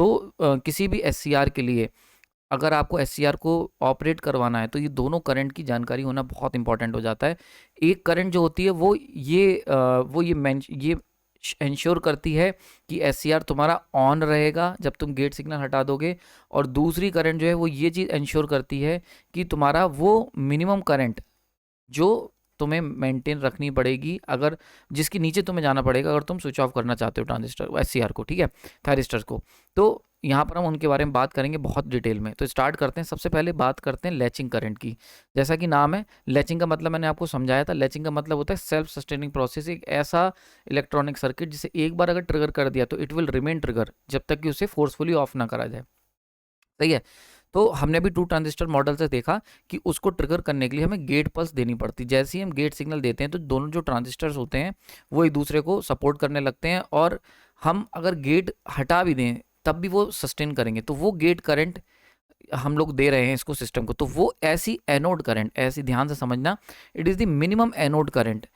तो किसी भी एससीआर के लिए अगर आपको एससीआर को ऑपरेट करवाना है तो ये दोनों करंट की जानकारी होना बहुत इंपॉर्टेंट हो जाता है। एक करंट जो होती है ये इंश्योर करती है कि एससीआर तुम्हारा ऑन रहेगा जब तुम गेट सिग्नल हटा दोगे, और दूसरी करंट जो है वो ये चीज़ इंश्योर करती है कि तुम्हारा वो मिनिमम करंट जो तुम्हें मेंटेन रखनी पड़ेगी, अगर जिसके नीचे तुम्हें जाना पड़ेगा अगर तुम स्विच ऑफ करना चाहते हो ट्रांजिस्टर एससीआर को, ठीक है, थायरिस्टर को। तो यहाँ पर हम उनके बारे में बात करेंगे बहुत डिटेल में। तो स्टार्ट करते हैं, सबसे पहले बात करते हैं लैचिंग करंट की। जैसा कि नाम है, लैचिंग का मतलब मैंने आपको समझाया था। लैचिंग का मतलब होता है सेल्फ सस्टेनिंग प्रोसेस, एक ऐसा इलेक्ट्रॉनिक सर्किट जिसे एक बार अगर ट्रिगर कर दिया तो इट विल रिमेन ट्रिगर जब तक कि उसे फोर्सफुली ऑफ ना करा जाए। सही है। तो हमने भी 2 ट्रांजिस्टर मॉडल से देखा कि उसको ट्रिगर करने के लिए हमें गेट पल्स देनी पड़ती। जैसे ही हम गेट सिग्नल देते हैं तो दोनों जो ट्रांजिस्टर्स होते हैं वो एक दूसरे को सपोर्ट करने लगते हैं, और हम अगर गेट हटा भी दें तब भी वो सस्टेन करेंगे। तो वो गेट करंट हम लोग दे रहे हैं इसको सिस्टम को, तो वो ऐसी एनोड करंट, ऐसी ध्यान से समझना, it is the minimum anode current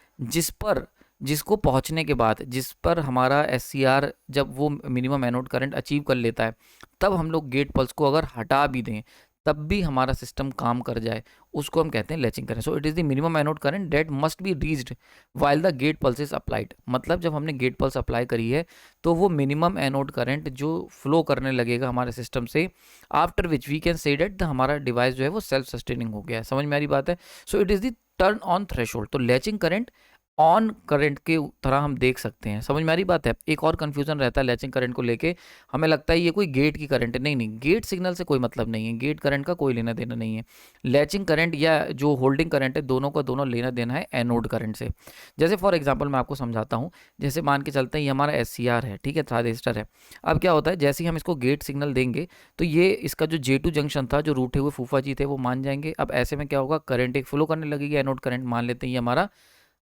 जिसको पहुंचने के बाद, जिस पर हमारा एससीआर जब वो मिनिमम एनोड करंट अचीव कर लेता है, तब हम लोग गेट पल्स को अगर हटा भी दें तब भी हमारा सिस्टम काम कर जाए, उसको हम कहते हैं latching current. So it is the minimum anode current that must be reached while the gate pulse is applied. मतलब जब हमने गेट पल्स अप्लाई करी है तो वो मिनिमम एनोड करंट जो फ्लो करने लगेगा हमारे सिस्टम से, after which we can say that हमारा डिवाइस जो है वो सेल्फ सस्टेनिंग हो गया है। समझ में आ रही बात है। सो it is the turn on threshold. तो लैचिंग करंट ऑन करंट के तरह हम देख सकते हैं। समझ में आ रही बात है। एक और कंफ्यूजन रहता है लैचिंग करंट को लेके, हमें लगता है ये कोई गेट की करंट है। नहीं नहीं, गेट सिग्नल से कोई मतलब नहीं है, गेट करंट का कोई लेना देना नहीं है। लैचिंग करंट या जो होल्डिंग करंट है दोनों का दोनों लेना देना है एनोड करंट से। जैसे फॉर एग्जाम्पल मैं आपको समझाता हूँ। जैसे मान के चलते हैं ये हमारा एससीआर है, ठीक है, ट्रांजिस्टर है। अब क्या होता है, जैसे ही हम इसको गेट सिग्नल देंगे तो ये इसका जो J2 जंक्शन था, जो रूठे हुए फूफा जी थे वो मान जाएंगे। अब ऐसे में क्या होगा, करंट एक फ्लो करने लगेगी, एनोड करंट मान लेते हैं ये हमारा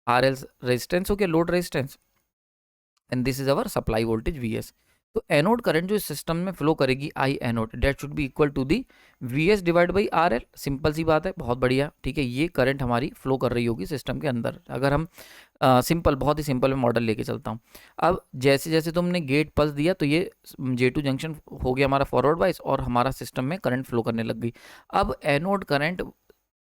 RL रेजिस्टेंस हो गया, load resistance, and this is our supply voltage VS। तो एनोड करंट जो इस सिस्टम में फ्लो करेगी I anode, that should be equal to the VS divide by RL। Simple सी बात है, बहुत बढ़िया, ठीक है। ये करंट हमारी फ्लो कर रही होगी सिस्टम के अंदर। अगर हम सिंपल, बहुत ही सिंपल में मॉडल लेके चलता हूँ। अब जैसे जैसे तुमने गेट पल्स दिया तो ये J2 जंक्शन हो गया हमारा फॉरवर्ड बाइस, और हमारा सिस्टम में करंट फ्लो करने लग गई। अब एनोड करंट,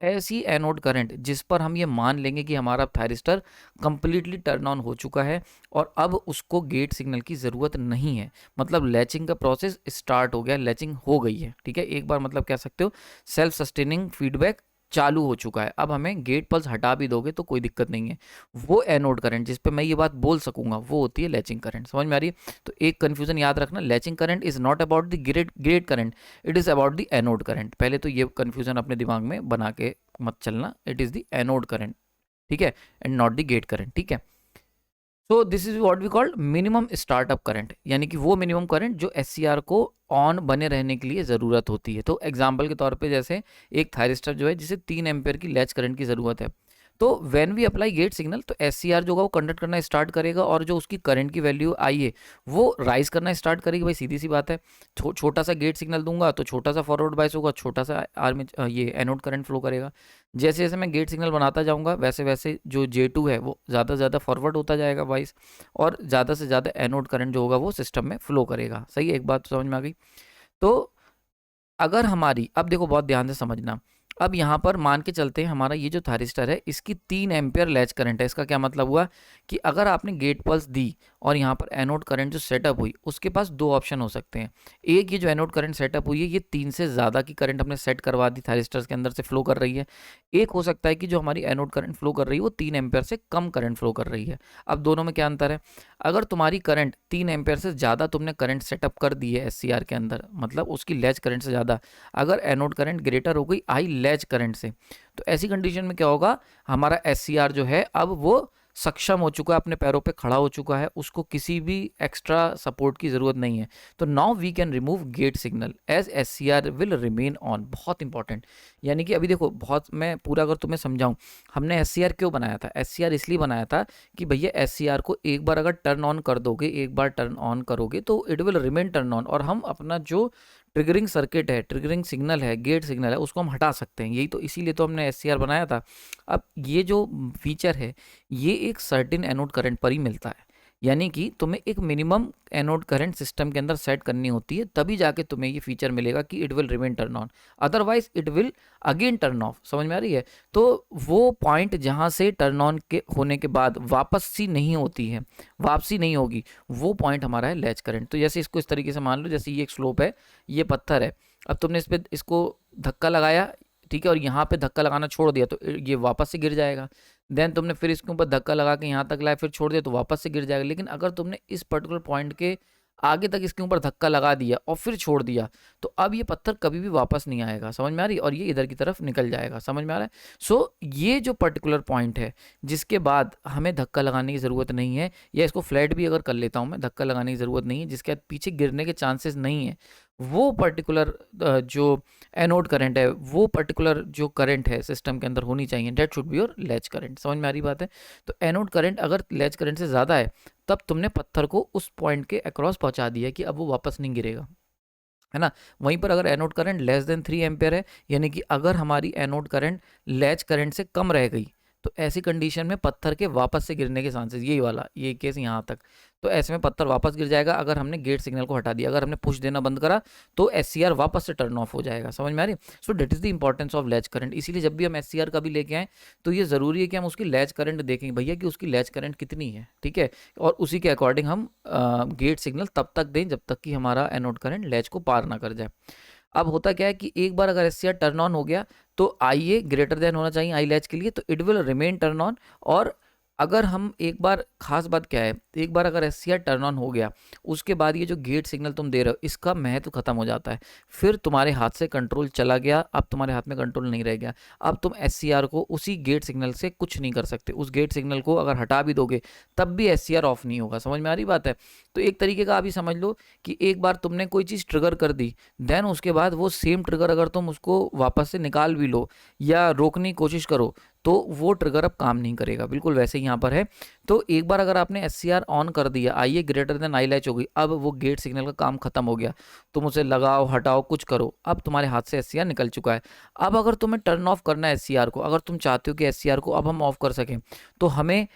ऐसी एनोड करंट जिस पर हम ये मान लेंगे कि हमारा थायरिस्टर कंप्लीटली टर्न ऑन हो चुका है और अब उसको गेट सिग्नल की ज़रूरत नहीं है। मतलब लैचिंग का प्रोसेस स्टार्ट हो गया, लैचिंग हो गई है, ठीक है। एक बार मतलब कह सकते हो सेल्फ सस्टेनिंग फीडबैक चालू हो चुका है। अब हमें गेट पल्स हटा भी दोगे तो कोई दिक्कत नहीं है। वो एनोड करंट जिस पे मैं ये बात बोल सकूंगा वो होती है लैचिंग करंट। समझ में आ रही है। तो एक कंफ्यूजन याद रखना, latching current is not about the gate current, it is about the anode current. पहले तो ये कंफ्यूजन अपने दिमाग में बना के मत चलना, it is the anode current, ठीक है, and not the gate current, ठीक है। So this is what we called minimum startup current, यानी कि वो मिनिमम करंट जो एससीआर को ऑन बने रहने के लिए ज़रूरत होती है। तो एग्जांपल के तौर पे जैसे एक थायरिस्टर जो है जिसे 3 एम्पेयर की लैच करंट की ज़रूरत है, तो when we apply gate signal तो एससीआर जो होगा वो कंडक्ट करना स्टार्ट करेगा, और जो उसकी करंट की वैल्यू आई है वो राइज करना स्टार्ट करेगी। भाई सीधी सी बात है, छोटा सा गेट सिग्नल दूंगा तो छोटा सा फॉरवर्ड बायस होगा, छोटा सा ये एनोड करंट फ्लो करेगा। जैसे जैसे मैं गेट सिग्नल बनाता जाऊंगा वैसे वैसे जो J2 है वो ज़्यादा से ज़्यादा फॉरवर्ड होता जाएगा बाइस, और ज़्यादा से ज़्यादा एनोड करंट जो होगा वो सिस्टम में फ्लो करेगा। सही है, एक बात समझ में आ गई। तो अगर हमारी, अब देखो बहुत ध्यान से समझना, अब यहाँ पर मान के चलते हैं हमारा ये जो थायरिस्टर है इसकी 3 एम्पेयर लैच करंट है। इसका क्या मतलब हुआ कि अगर आपने गेट पल्स दी और यहाँ पर एनोड करंट जो सेटअप हुई उसके पास 2 ऑप्शन हो सकते हैं। एक, ये जो एनोड करंट सेटअप हुई है ये 3 से ज़्यादा की करंट हमने सेट करवा दी, थायरिस्टर्स के अंदर से फ्लो कर रही है। एक हो सकता है कि जो हमारी एनोड करंट फ्लो कर रही है वो 3 एम्पेयर से कम करंट फ्लो कर रही है। अब दोनों में क्या अंतर है, अगर तुम्हारी करंट 3 एम्पेयर से ज़्यादा तुमने करंट सेटअप कर दी है एससीआर के अंदर, मतलब उसकी लैच करंट से ज़्यादा, अगर एनोड करंट ग्रेटर हो गई आई लैच करंट से, तो ऐसी कंडीशन में क्या होगा, हमारा एससीआर जो है अब वो सक्षम हो चुका है, अपने पैरों पे खड़ा हो चुका है, उसको किसी भी एक्स्ट्रा सपोर्ट की ज़रूरत नहीं है। तो now we can remove gate signal as SCR will remain on. बहुत इंपॉर्टेंट, यानी कि अभी देखो बहुत, मैं पूरा अगर तुम्हें समझाऊं, हमने एससीआर क्यों बनाया था, एससीआर इसलिए बनाया था कि भैया एससीआर को एक बार अगर टर्न ऑन कर दोगे, एक बार टर्न ऑन करोगे तो it will remain turn on, और हम अपना जो ट्रिगरिंग सर्किट है, ट्रिगरिंग सिग्नल है, गेट सिग्नल है, उसको हम हटा सकते हैं। यही तो, इसीलिए तो हमने एससीआर बनाया था। अब ये जो फीचर है ये एक सर्टेन एनोड करंट पर ही मिलता है, यानी कि तुम्हें एक मिनिमम एनोड करंट सिस्टम के अंदर सेट करनी होती है, तभी जाके तुम्हें ये फीचर मिलेगा कि it will remain turn on, otherwise it will again turn off. समझ में आ रही है? तो वो पॉइंट जहाँ से टर्न ऑन के होने के बाद वापसी नहीं होती है, वापसी नहीं होगी, वो पॉइंट हमारा है लैच करंट। तो जैसे इसको इस तरीके से मान लो, जैसे ये एक स्लोप है, ये पत्थर है, अब तुमने इस पर इसको धक्का लगाया, ठीक है, और यहाँ पे धक्का लगाना छोड़ दिया तो ये वापस से गिर जाएगा। देन तुमने फिर इसके ऊपर धक्का लगा के यहाँ तक लाया, फिर छोड़ दिया तो वापस से गिर जाएगा। लेकिन अगर तुमने इस पर्टिकुलर पॉइंट के आगे तक इसके ऊपर धक्का लगा दिया और फिर छोड़ दिया, तो अब ये पत्थर कभी भी वापस नहीं आएगा। समझ में आ रही है? और ये इधर की तरफ निकल जाएगा। समझ में आ रहा है? सो ये जो पर्टिकुलर पॉइंट है जिसके बाद हमें धक्का लगाने की ज़रूरत नहीं है, या इसको फ्लैट भी अगर कर लेता हूँ मैं, धक्का लगाने की ज़रूरत नहीं है, जिसके बाद पीछे गिरने के चांसेस नहीं है, वो पर्टिकुलर जो एनोड करंट है, वो पर्टिकुलर जो करंट है सिस्टम के अंदर होनी चाहिए, that should be your latch current. समझ में आ रही बात है? तो एनोड करंट अगर लैच करंट से ज़्यादा है, तब तुमने पत्थर को उस पॉइंट के अक्रॉस पहुंचा दिया कि अब वो वापस नहीं गिरेगा, है ना। वहीं पर अगर anode current less than 3 ampere है, यानी कि अगर हमारी एनोड करंट लैच करंट से कम रह गई, तो ऐसी कंडीशन में पत्थर के वापस से गिरने के चांसेस, यही वाला ये केस यहाँ तक, तो ऐसे में पत्थर वापस गिर जाएगा अगर हमने गेट सिग्नल को हटा दिया। अगर हमने पुश देना बंद करा तो SCR वापस से टर्न ऑफ हो जाएगा। समझ में आ रही? So that is the importance of latch current. इसीलिए जब भी हम SCR का भी लेके आए, तो ये ज़रूरी है कि हम उसकी लैच करंट देखेंगे भैया कि उसकी लैच करंट कितनी है, ठीक है, और उसी के अकॉर्डिंग हम गेट सिग्नल तब तक दें जब तक कि हमारा एनोड करंट लैच को पार ना कर जाए। अब होता क्या है कि एक बार अगर SCR टर्न ऑन हो गया, तो IA ग्रेटर देन होना चाहिए आई लैच के लिए, तो it will remain turn on. और अगर हम एक बार, खास बात क्या है, एक बार अगर SCR टर्न ऑन हो गया, उसके बाद ये जो गेट सिग्नल तुम दे रहे हो, इसका महत्व खत्म हो जाता है। फिर तुम्हारे हाथ से कंट्रोल चला गया, अब तुम्हारे हाथ में कंट्रोल नहीं रह गया। अब तुम SCR को उसी गेट सिग्नल से कुछ नहीं कर सकते। उस गेट सिग्नल को अगर हटा भी दोगे, तब भी SCR ऑफ नहीं होगा। समझ में आ रही बात है? तो एक तरीके का अभी समझ लो कि एक बार तुमने कोई चीज़ ट्रिगर कर दी, देन उसके बाद वो सेम ट्रिगर अगर तुम उसको वापस से निकाल भी लो या रोकने की कोशिश करो, तो वो ट्रिगर अब काम नहीं करेगा। बिल्कुल वैसे ही यहाँ पर है। तो एक बार अगर आपने SCR ऑन कर दिया, IA greater than I latch हो गई, अब वो गेट सिग्नल का काम खत्म हो गया। तुम उसे लगाओ, हटाओ, कुछ करो, अब तुम्हारे हाथ से SCR निकल चुका है। अब अगर तुम्हें टर्न ऑफ करना है SCR को, अगर तुम चाहते हो कि SCR को अब हम ऑफ कर सकें, तो हमें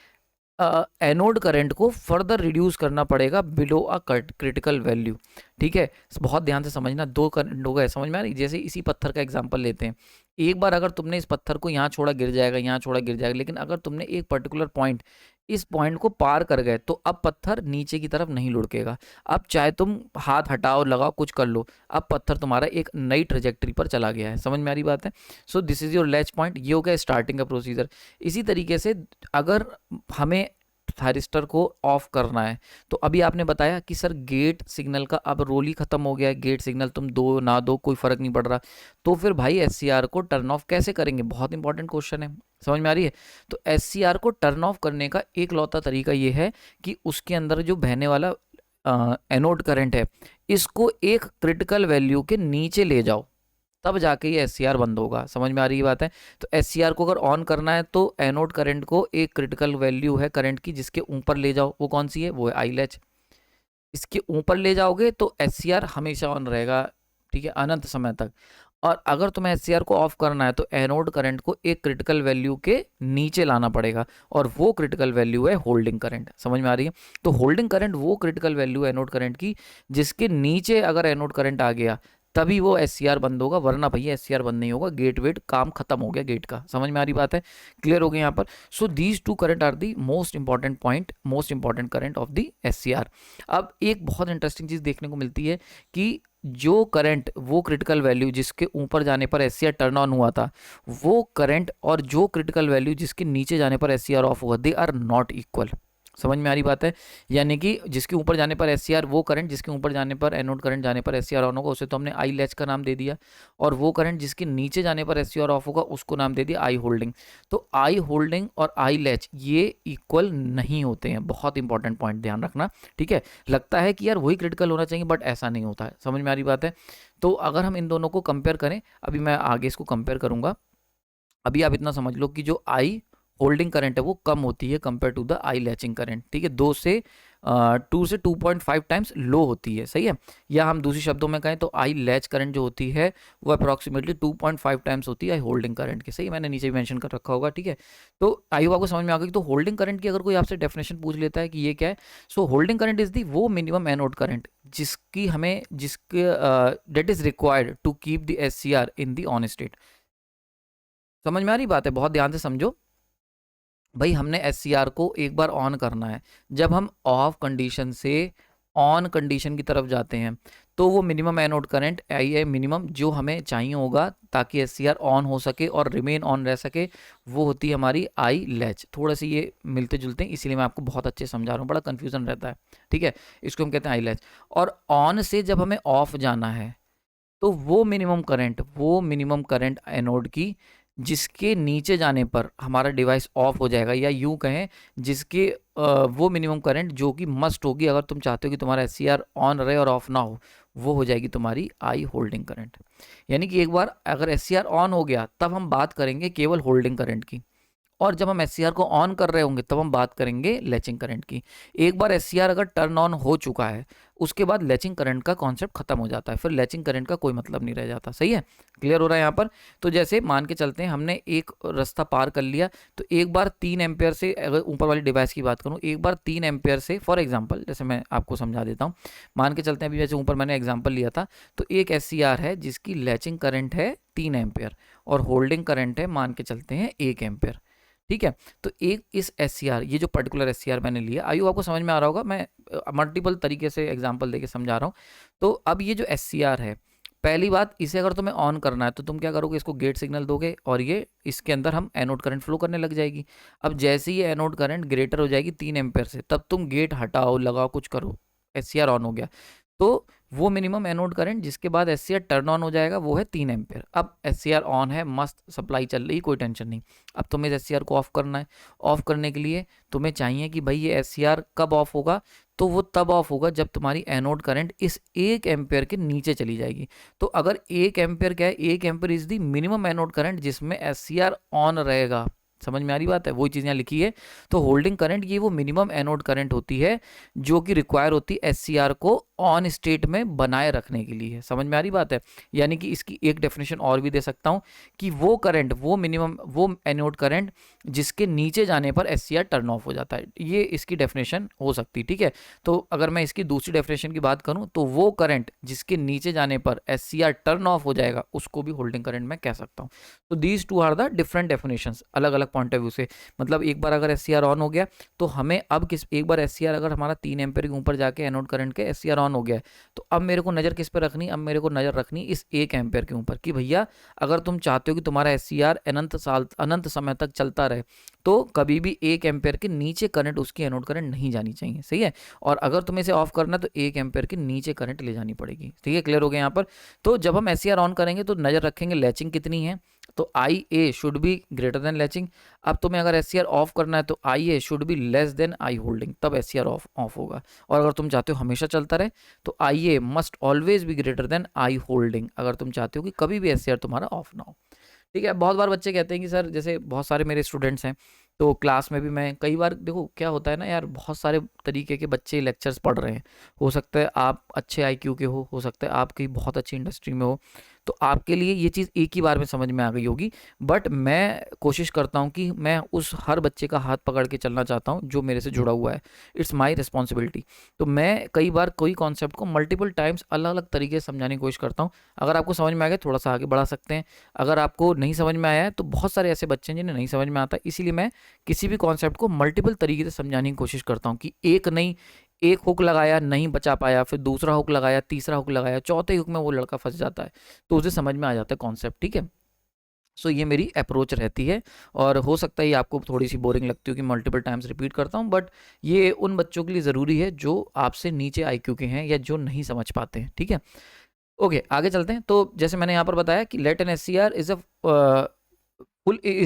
एनोड करंट को फर्दर रिड्यूस करना पड़ेगा बिलो अ क्रिटिकल वैल्यू। ठीक है, बहुत ध्यान से समझना। दो करंट हो गए, समझ में आ रही? जैसे इसी पत्थर का एग्जांपल लेते हैं। एक बार अगर तुमने इस पत्थर को यहाँ छोड़ा गिर जाएगा, यहाँ छोड़ा गिर जाएगा, लेकिन अगर तुमने एक पर्टिकुलर पॉइंट, इस पॉइंट को पार कर गए, तो अब पत्थर नीचे की तरफ नहीं लुढ़केगा। अब चाहे तुम हाथ हटाओ, लगाओ, कुछ कर लो, अब पत्थर तुम्हारा एक नई ट्रेजेक्टरी पर चला गया है। समझ में आ रही बात है? So this is your latch point. ये हो गया स्टार्टिंग का प्रोसीजर। इसी तरीके से अगर हमें थायरिस्टर को ऑफ करना है, तो अभी आपने बताया कि सर गेट सिग्नल का अब रोल ही खत्म हो गया है, गेट सिग्नल तुम दो ना दो कोई फर्क नहीं पड़ रहा, तो फिर भाई SCR को टर्न ऑफ कैसे करेंगे? बहुत इंपॉर्टेंट क्वेश्चन है। समझ में आ रही है? तो SCR को टर्न ऑफ करने का एक लौता तरीका ये है कि उसके अंदर जो बहने वाला एनोड करंट है, इसको एक क्रिटिकल वैल्यू के नीचे ले जाओ, तब जाके ये SCR बंद होगा। समझ में आ रही है बात है? तो SCR को अगर ऑन करना है, तो एनोड करंट को एक क्रिटिकल वैल्यू है करंट की, जिसके ऊपर ले जाओ। वो कौन सी है? वो है आई लैच। इसके ऊपर ले जाओगे तो SCR हमेशा ऑन रहेगा, ठीक है, अनंत समय तक। और अगर तुम्हें SCR को ऑफ करना है, तो एनोड करंट को एक क्रिटिकल वैल्यू के नीचे लाना पड़ेगा, और वो क्रिटिकल वैल्यू है होल्डिंग करंट। समझ में आ रही है? तो होल्डिंग करंट वो क्रिटिकल वैल्यू है एनोड करंट की, जिसके नीचे अगर एनोड करंट आ गया, तभी वो SCR बंद होगा, वरना भैया SCR बंद नहीं होगा। गेट वेट काम खत्म हो गया गेट का। समझ में आ रही बात है? क्लियर हो गई यहाँ पर? So these two current are the most important point, most important current of the SCR। अब एक बहुत इंटरेस्टिंग चीज़ देखने को मिलती है कि जो करंट, वो क्रिटिकल वैल्यू जिसके ऊपर जाने पर SCR टर्न ऑन हुआ था, वो करंट और जो क्रिटिकल वैल्यू जिसके नीचे जाने पर SCR ऑफ हुआ, दे आर नॉट इक्वल। समझ में आ रही बात है? यानी कि जिसके ऊपर जाने पर SCR, वो करंट जिसके ऊपर जाने पर, एनोड करंट जाने पर SCR ऑन होगा, उसे तो हमने आई लैच का नाम दे दिया, और वो करंट जिसके नीचे जाने पर SCR ऑफ होगा, उसको नाम दे दिया आई होल्डिंग। तो आई होल्डिंग और आई लैच ये इक्वल नहीं होते हैं। बहुत इंपॉर्टेंट पॉइंट ध्यान रखना, ठीक है। लगता है कि यार वही क्रिटिकल होना चाहिए, बट ऐसा नहीं होता है। समझ में आ रही बात है? तो अगर हम इन दोनों को कंपेयर करें, अभी मैं आगे इसको कंपेयर करूंगा, अभी आप इतना समझ लो कि जो आई होल्डिंग करंट है वो कम होती है compare to the I latching current. ठीक है, 2 से 2 से 2.5 टाइम्स लो होती है, सही है। या हम दूसरी शब्दों में कहें तो आई लैच करंट जो होती है वो अप्रॉक्सीमेटली 2.5 टाइम्स होती है आई होल्डिंग करंट के, सही है, मैंने नीचे भी मेंशन कर रखा होगा, ठीक है। तो आई होप आपको समझ में आ गई। तो होल्डिंग करंट की अगर कोई आपसे डेफिनेशन पूछ लेता है कि ये क्या है, so holding current is the वो मिनिमम एनोड करंट जिसकी हमें जिसके that is required to keep the SCR in the on state. समझ में आ रही बात है, बहुत ध्यान से समझो भाई। हमने एससीआर को एक बार ऑन करना है, जब हम ऑफ कंडीशन से ऑन कंडीशन की तरफ जाते हैं तो वो मिनिमम एनोड करंट आई है मिनिमम जो हमें चाहिए होगा ताकि एससीआर ऑन हो सके और रिमेन ऑन रह सके, वो होती है हमारी आई लैच। थोड़ा सा ये मिलते जुलते हैं इसीलिए मैं आपको बहुत अच्छे समझा रहा हूँ, बड़ा कन्फ्यूजन रहता है, ठीक है। इसको हम कहते हैं आई लैच। और ऑन से जब हमें ऑफ जाना है तो वो मिनिमम करंट एनोड की जिसके नीचे जाने पर हमारा डिवाइस ऑफ हो जाएगा, या यूं कहें जिसके वो मिनिमम करंट जो कि मस्ट होगी अगर तुम चाहते हो कि तुम्हारा एससीआर ऑन रहे और ऑफ ना हो, वो हो जाएगी तुम्हारी आई होल्डिंग करंट। यानी कि एक बार अगर एससीआर ऑन हो गया तब हम बात करेंगे केवल होल्डिंग करंट की, और जब हम एससीआर को ऑन कर रहे होंगे तब हम बात करेंगे लैचिंग करंट की। एक बार एससीआर अगर टर्न ऑन हो चुका है उसके बाद लैचिंग करंट का कॉन्सेप्ट खत्म हो जाता है, फिर लैचिंग करंट का कोई मतलब नहीं रह जाता, सही है। क्लियर हो रहा है यहाँ पर। तो जैसे मान के चलते हैं हमने एक रास्ता पार कर लिया, तो एक बार 3 एम्पेयर से, अगर ऊपर वाली डिवाइस की बात करूँ, एक बार 3 एम्पेयर से, फॉर एग्जाम्पल जैसे मैं आपको समझा देता हूँ, मान के चलते हैं अभी जैसे ऊपर मैंने एग्जाम्पल लिया था, तो एक एससीआर है जिसकी लैचिंग करंट है 3 एम्पेयर और होल्डिंग करंट है मान के चलते हैं 1 एम्पेयर, ठीक है। तो एक इस एससीआर, ये जो पर्टिकुलर एससीआर मैंने लिया, आयु आपको समझ में आ रहा होगा, मैं मल्टीपल तरीके से एग्जांपल देके समझा रहा हूँ। तो अब ये जो एससीआर है, पहली बात, इसे अगर तुम्हें ऑन करना है तो तुम क्या करोगे, इसको गेट सिग्नल दोगे और ये इसके अंदर हम एनोड करंट फ्लो करने लग जाएगी। अब जैसे ही ये एनोड करंट ग्रेटर हो जाएगी 3 एम्पेयर से, तब तुम गेट हटाओ लगाओ कुछ करो, एससीआर ऑन हो गया। तो वो मिनिमम एनोड करंट जिसके बाद एससीआर टर्न ऑन हो जाएगा वो है 3 एम्पेयर। अब एससीआर ऑन है, मस्त सप्लाई चल रही, कोई टेंशन नहीं। अब तुम्हें एससीआर को ऑफ करना है। ऑफ करने के लिए तुम्हें चाहिए कि भाई ये एससीआर कब ऑफ होगा, तो वो तब ऑफ होगा जब तुम्हारी एनोड करंट इस 1 एम्पेयर के नीचे चली जाएगी। तो अगर 1 एम्पेयर क्या है, 1 ampere is the minimum anode current जिसमें एससीआर ऑन रहेगा। समझ में आ रही बात है, वही चीज़ यहाँ लिखी है। तो होल्डिंग करंट ये वो मिनिमम एनोड करंट होती है जो कि रिक्वायर होती है एससीआर को ऑन स्टेट में बनाए रखने के लिए। समझ में आ रही बात है। यानी कि इसकी एक डेफिनेशन और भी दे सकता हूँ कि वो करंट, वो मिनिमम, वो एनोड करंट जिसके नीचे जाने पर एससीआर टर्न ऑफ हो जाता है, ये इसकी डेफिनेशन हो सकती है, ठीक है। तो अगर मैं इसकी दूसरी डेफिनेशन की बात करूँ तो वो करंट जिसके नीचे जाने पर एससीआर टर्न ऑफ हो जाएगा उसको भी होल्डिंग करंट मैं कह सकता हूँ। तो these two are the different definitions, अलग अलग पॉइंट ऑफ व्यू से। मतलब एक बार अगर एससीआर ऑन हो गया तो हमें अब एक बार एससीआर अगर हमारा 3 एम्पेयर के ऊपर जाके एनोड करंट के एससीआर ऑन हो गया, तो अब मेरे को नज़र किस पे रखनी, अब मेरे को नज़र रखनी इस 1 एम्पेयर के ऊपर कि भैया अगर तुम चाहते हो कि तुम्हारा एससीआर अनंत समय तक चलता रहे तो कभी भी 1 एम्पेयर के नीचे करंट, उसकी एनोड करंट नहीं जानी चाहिए, सही है। और अगर तुम्हें इसे ऑफ करना है तो 1 एम्पेयर के नीचे करंट ले जानी पड़ेगी, ठीक है। क्लियर हो गया यहाँ पर। तो जब हम एससीआर ऑन करेंगे तो नज़र रखेंगे लैचिंग कितनी है, तो I A should be greater than latching. अब तुम्हें अगर एससीआर ऑफ करना है तो I A should be less than I holding, तब एससीआर ऑफ होगा। और अगर तुम चाहते हो हमेशा चलता रहे तो I A must always be greater than I holding, अगर तुम चाहते हो कि कभी भी एससीआर तुम्हारा ऑफ ना हो, ठीक है। बहुत बार बच्चे कहते हैं कि सर, जैसे बहुत सारे मेरे स्टूडेंट्स हैं तो क्लास में भी मैं कई बार, देखो क्या होता है ना यार, बहुत सारे तरीके के बच्चे लेक्चर्स पढ़ रहे हैं। हो सकता है आप अच्छे आईक्यू के हो सकता है आप कहीं बहुत अच्छी इंडस्ट्री में हो, तो आपके लिए ये चीज़ एक ही बार में समझ में आ गई होगी। बट मैं कोशिश करता हूँ कि मैं उस हर बच्चे का हाथ पकड़ के चलना चाहता हूँ जो मेरे से जुड़ा हुआ है, इट्स माई रिस्पॉन्सिबिलिटी। तो मैं कई बार कोई कॉन्सेप्ट को मल्टीपल टाइम्स अलग अलग तरीके से समझाने की कोशिश करता हूँ। अगर आपको समझ में आ गया थोड़ा सा आगे बढ़ा सकते हैं, अगर आपको नहीं समझ में आया है तो बहुत सारे ऐसे बच्चे हैं जिन्हें नहीं समझ में आता, इसीलिए मैं किसी भी कॉन्सेप्ट को मल्टीपल तरीके से समझाने की कोशिश करता हूँ कि एक नहीं, एक हुक लगाया नहीं बचा पाया, फिर दूसरा हुक लगाया, तीसरा हुक लगाया, चौथे हुक में वो लड़का फंस जाता है, तो उसे समझ में आ जाता है कॉन्सेप्ट, ठीक है। सो ये मेरी अप्रोच रहती है। और हो सकता है ये आपको थोड़ी सी बोरिंग लगती हो कि मल्टीपल टाइम्स रिपीट करता हूँ, बट ये उन बच्चों के लिए ज़रूरी है जो आपसे नीचे आईक्यू के हैं या जो नहीं समझ पाते हैं, ठीक है। ओके, आगे चलते हैं। तो जैसे मैंने यहाँ पर बताया कि let an SCR is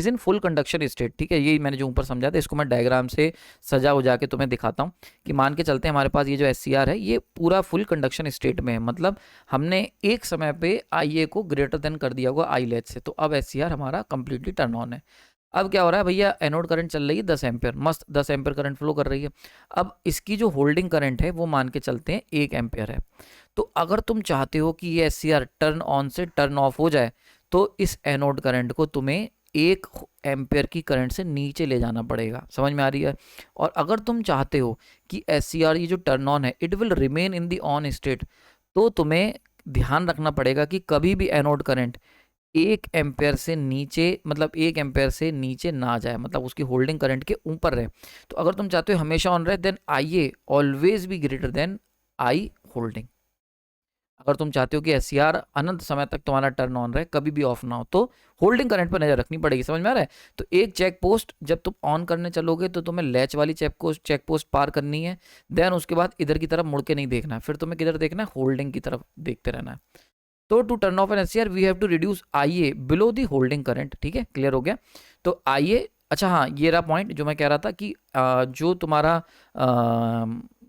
in full conduction state, ठीक है। ये मैंने जो ऊपर समझा था इसको मैं डायग्राम से सजा उजा के तुम्हें दिखाता हूँ कि मान के चलते हैं हमारे पास ये जो एससीआर है ये पूरा फुल कंडक्शन स्टेट में है, मतलब हमने एक समय पे आई ए को ग्रेटर देन कर दिया होगा आई लेच से, तो अब एससीआर हमारा कंप्लीटली टर्न ऑन है। अब क्या हो रहा है भैया, एनोड करंट चल रही है 10 एम्पियर, मस्त 10 एम्पियर करंट फ्लो कर रही है। अब इसकी जो होल्डिंग करंट है वो मान के चलते हैं 1 एम्पियर है। तो अगर तुम चाहते हो कि ये SCR टर्न ऑन से टर्न ऑफ हो जाए, तो इस एनोड करंट को तुम्हें 1 एम्पियर की करंट से नीचे ले जाना पड़ेगा। समझ में आ रही है? और अगर तुम चाहते हो कि SCR ये जो टर्न ऑन है it will remain in the on state, तो तुम्हें ध्यान रखना पड़ेगा कि कभी भी एनोड करंट 1 एम्पेयर से नीचे, मतलब 1 एम्पेयर से नीचे ना जाए, मतलब उसकी होल्डिंग करंट के ऊपर रहे। तो अगर तुम चाहते हो हमेशा ऑन रहे, then IA always be greater than I holding. अगर तुम चाहते हो कि SCR अनंत समय तक तुम्हारा टर्न ऑन रहे, कभी भी ऑफ ना हो, तो होल्डिंग करंट पर नजर रखनी पड़ेगी। समझ में आ रहा है? तो एक चेक पोस्ट जब तुम ऑन करने चलोगे तो तुम्हें लैच वाली चेक पोस्ट पार करनी है, देन उसके बाद इधर की तरफ मुड़ के नहीं देखना है, फिर तुम्हें किधर देखना है, होल्डिंग की तरफ देखते रहना है। तो to turn off an SCR we have to reduce IA below the holding current. ठीक है, क्लियर हो गया? तो IA, अच्छा हाँ, ये रहा पॉइंट जो मैं कह रहा था कि जो तुम्हारा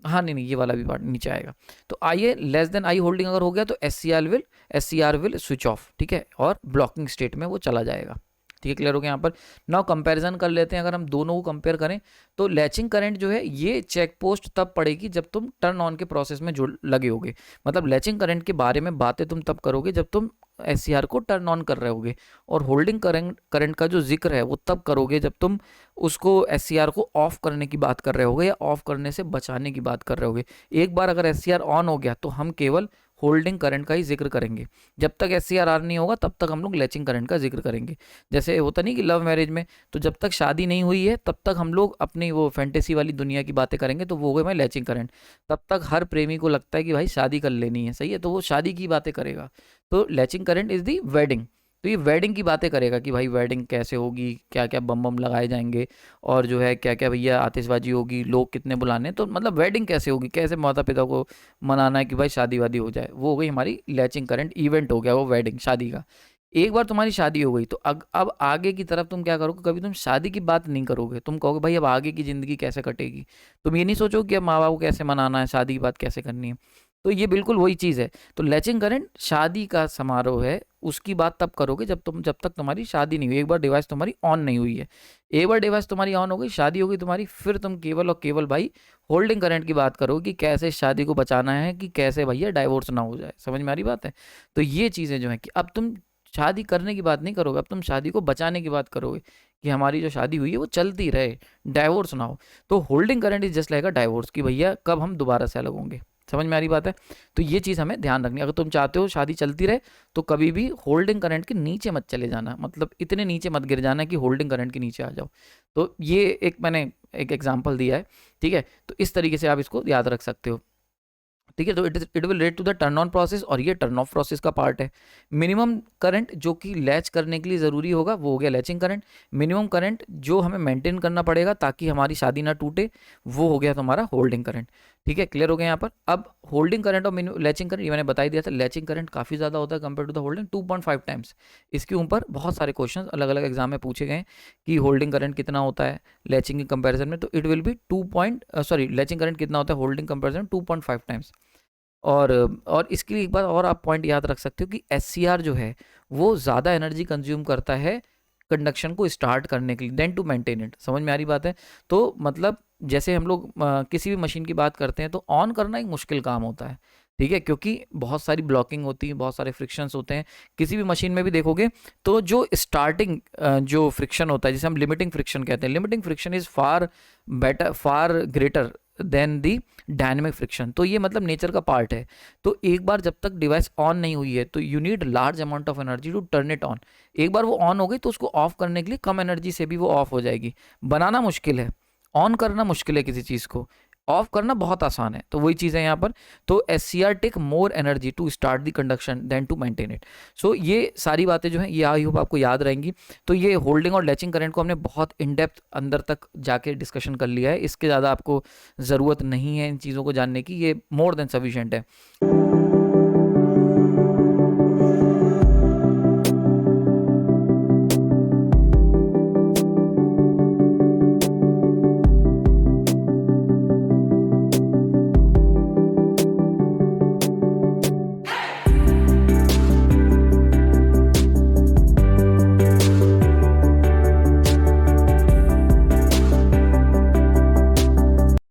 हाँ नहीं, ये वाला भी पार्ट नीचे आएगा। तो IA less than I holding अगर हो गया तो SCR विल स्विच ऑफ, ठीक है, और ब्लॉकिंग स्टेट में वो चला जाएगा। ठीक है, क्लियर हो गया? यहाँ पर नाउ कंपैरिजन कर लेते हैं। अगर हम दोनों को कंपेयर करें तो लैचिंग करंट जो है ये चेक पोस्ट तब पड़ेगी जब तुम टर्न ऑन के प्रोसेस में जुड़ लगे होगे। मतलब लैचिंग करंट के बारे में बातें तुम तब करोगे जब तुम SCR को टर्न ऑन कर रहे होगे, और होल्डिंग करंट का जो जिक्र है वो तब करोगे जब तुम उसको SCR को ऑफ करने की बात कर रहे होगे या ऑफ करने से बचाने की बात कर रहे होगे। एक बार अगर SCR ऑन हो गया तो हम केवल होल्डिंग करंट का ही जिक्र करेंगे। जब तक SCR ऑन नहीं होगा तब तक हम लोग लैचिंग करंट का जिक्र करेंगे। जैसे होता नहीं कि लव मैरिज में, तो जब तक शादी नहीं हुई है तब तक हम लोग अपनी वो फैंटेसी वाली दुनिया की बातें करेंगे, तो वो हो गए भाई लैचिंग करंट। तब तक हर प्रेमी को लगता है कि भाई शादी कर लेनी है, सही है, तो वो शादी की बातें करेगा। तो latching current is the wedding. तो ये वेडिंग की बातें करेगा कि भाई वेडिंग कैसे होगी, क्या क्या बम बम लगाए जाएंगे, और जो है क्या क्या भैया आतिशबाजी होगी, लोग कितने बुलाने, तो मतलब वेडिंग कैसे होगी, कैसे माता पिता को मनाना है कि भाई शादी वादी हो जाए, वो हो गई हमारी लैचिंग करंट। इवेंट हो गया वो वेडिंग, शादी का। एक बार तुम्हारी शादी हो गई तो अब आगे की तरफ तुम क्या करोगे, कभी तुम शादी की बात नहीं करोगे, तुम कहोगे भाई अब आगे की ज़िंदगी कैसे कटेगी। तुम ये नहीं सोचोगे कि अब माँ बाप को कैसे मनाना है, शादी की बात कैसे करनी है। तो ये बिल्कुल वही चीज़ है। तो लैचिंग करंट शादी का समारोह है, उसकी बात तब करोगे जब तक तुम्हारी शादी नहीं हुई, एक बार डिवाइस तुम्हारी ऑन नहीं हुई है। एक बार डिवाइस तुम्हारी ऑन हो गई, शादी हो गई तुम्हारी, फिर तुम केवल और केवल भाई होल्डिंग करंट की बात करो कि कैसे शादी को बचाना है, कि कैसे भैया डाइवोर्स ना हो जाए। समझ में आ रही बात है? तो ये चीज़ें जो है कि अब तुम शादी करने की बात नहीं करोगे, अब तुम शादी को बचाने की बात करोगे कि हमारी जो शादी हुई है वो चलती रहे, डाइवोर्स ना हो। तो holding current is just like a divorce, कि भैया कब हम दोबारा से अलग होंगे। समझ में आ रही बात है? तो ये चीज़ हमें ध्यान रखनी है। अगर तुम चाहते हो शादी चलती रहे तो कभी भी होल्डिंग करंट के नीचे मत चले जाना, मतलब इतने नीचे मत गिर जाना कि होल्डिंग करंट के नीचे आ जाओ। तो ये एक मैंने एक एग्जांपल दिया है, ठीक है? तो इस तरीके से आप इसको याद रख सकते हो, ठीक है? तो it will relate to the turn on process, और ये टर्न ऑफ प्रोसेस का पार्ट है। मिनिमम करंट जो कि लैच करने के लिए ज़रूरी होगा वो हो गया लैचिंग करंट। मिनिमम करंट जो हमें मेंटेन करना पड़ेगा ताकि हमारी शादी ना टूटे, वो हो गया तुम्हारा होल्डिंग करंट। ठीक है, क्लियर हो गया यहाँ पर? अब होल्डिंग करंट और लैचिंग करंट, ये मैंने बता ही दिया था, लैचिंग करंट काफ़ी ज़्यादा होता है compare to the holding, 2.5 times. इसके ऊपर बहुत सारे क्वेश्चन अलग अलग एग्जाम में पूछे गए हैं कि होल्डिंग करंट कितना होता है लैचिंग के कंपेरिजन में, तो it will be latching current कितना होता है होल्डिंग कंपेरिजन में, 2.5 टाइम्स। और इसके लिए एक बात और आप पॉइंट याद रख सकते हो कि SCR जो है वो ज़्यादा एनर्जी कंज्यूम करता है कंडक्शन को स्टार्ट करने के लिए देन टू मेंटेन इट। समझ में आ रही बात है? तो मतलब जैसे हम लोग किसी भी मशीन की बात करते हैं तो ऑन करना एक मुश्किल काम होता है, ठीक है, क्योंकि बहुत सारी ब्लॉकिंग होती है, बहुत सारे फ्रिक्शंस होते हैं। किसी भी मशीन में भी देखोगे तो जो स्टार्टिंग जो फ्रिक्शन होता है जिसे हम लिमिटिंग फ्रिक्शन कहते हैं, limiting friction is far greater than the dynamic friction. तो ये मतलब नेचर का पार्ट है। तो एक बार जब तक डिवाइस ऑन नहीं हुई है तो you need large amount of energy to turn it on. एक बार वो ऑन हो गई तो उसको ऑफ करने के लिए कम एनर्जी से भी वो ऑफ हो जाएगी। बनाना मुश्किल है, ऑन करना मुश्किल है किसी चीज़ को, ऑफ करना बहुत आसान है। तो वही चीज़ है यहाँ पर। तो SCR take more energy to start the conduction than to maintain it. सो ये सारी बातें जो हैं ये आई होप आपको याद रहेंगी। तो ये होल्डिंग और लैचिंग करंट को हमने बहुत इन डेप्थ अंदर तक जाके डिस्कशन कर लिया है, इसके ज़्यादा आपको ज़रूरत नहीं है इन चीज़ों को जानने की, ये मोर देन सफिशिएंट है।